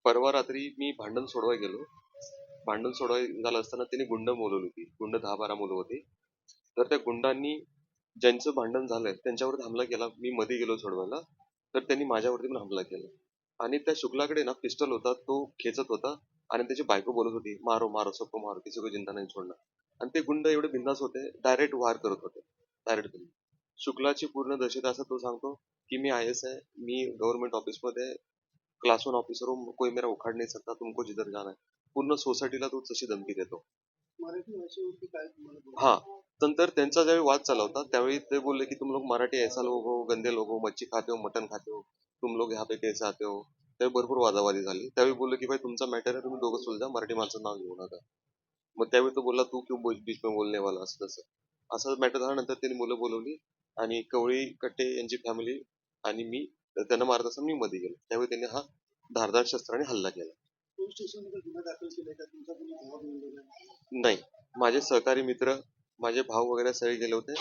परवा रात्री मी भांडण सोडवायला गेलो. भांडण सोडवायला झालं असताना त्यांनी गुंड बोलवली होती. गुंड 10-12 मुलं होती. तर त्या गुंडांनी ज्यांचं भांडण झालंय त्यांच्यावर हमला केला. मी मध्ये गेलो सोडवायला, तर त्यांनी माझ्यावरती पण हमला केला. आणि त्या शुक्लाकडे ना पिस्टल होता, तो खेचत होता आणि त्याची बायको बोलत होती, मारो मारो सबको मारो, किसी को जिंदा नहीं छोडणार. आणि ते गुंड एवढे बिंदास होते, डायरेक्ट वार करत होते. डायरेक्ट. शुक्लाची पूर्ण दहशत असं तो सांगतो की मी IAS है, मी गव्हर्नमेंट ऑफिसमध्ये क्लास 1 ऑफिसर हूँ, कोई मेरा उखाड़ नहीं सकता, तुमको जिधर जाना है. पूर्ण सोसायटीला तो तशी धमकी देतो. हा. नंतर त्यांचा ज्यावेळी वाद चालला होता त्यावेळी ते बोलले की तुम लोग मराठी ऐसा लोग हो, गंदे लोग हो, मच्छी खाते हो, मटन खाते हो, तुम लोग यहाँ पे कैसे आते हो. त्यावेळी भरपूर वादावादी झाली. त्यावेळी बोलले की भाई तुमचा मॅटर आहे, तुम्ही दोघं सुलझा, मराठी माणसं नाव घेऊ नका. मग त्यावेळी तो बोलला तू क्यों बीच में बोलने वाला, असं तसं. असं मॅटर झाल्यानंतर त्यांनी मुलं बोलवली आणि कवळी कट्टे यांची फॅमिली आणि मी त्यांना मारत असताना मी मध्ये गेलो. त्यावेळी त्यांनी हा धारदार शस्त्राने हल्ला केला. नाही, माझे सहकारी मित्र, माझे भाऊ वगैरे सगळे गेले होते.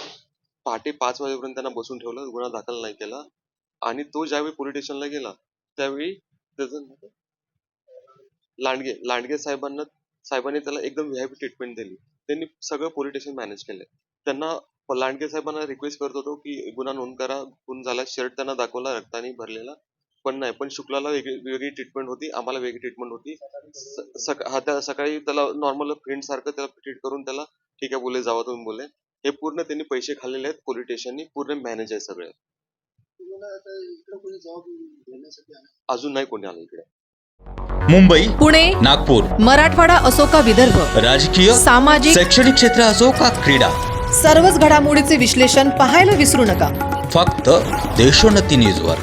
पहाटे 5 वाजेपर्यंत त्यांना बसून ठेवलं, गुन्हा दाखल नाही केला. आणि तो ज्यावेळी पोलीस स्टेशनला गेला त्यावेळी त्याचं लांडगे साहेबांनी त्याला एकदम व्हीआयपी ट्रीटमेंट दिली. त्यांनी सगळं पोलीस स्टेशन मॅनेज केलंय. त्यांना लांडगे साहेबांना रिक्वेस्ट करत होतो की गुन्हा नोंद करा, खून झाला. शर्ट त्यांना दाखवला रक्ताने भरलेला, पण नाही. पण शुक्लाला वेगळी ट्रीटमेंट होती, आम्हाला वेगळी ट्रीटमेंट होती. सकाळी त्याला नॉर्मल फ्रेंड सारखं त्याला ट्रीट करून त्याला ठीक आहे बोले, जावा तुम्ही बोले. हे पूर्ण त्यांनी पैसे खाल्लेले आहेत पोलीस स्टेशननी, पूर्ण मॅनेज आहे सगळे. अजून नाही कोणी आलं इकडे. मुंबई, पुणे, नागपूर, मराठवाडा असो का विदर्भ, राजकीय, सामाजिक, शैक्षणिक क्षेत्र असो का क्रीडा, सर्वच घडामोडीचे विश्लेषण पाहायला विसरू नका. फक्त देशोन्नती न्यूजवर.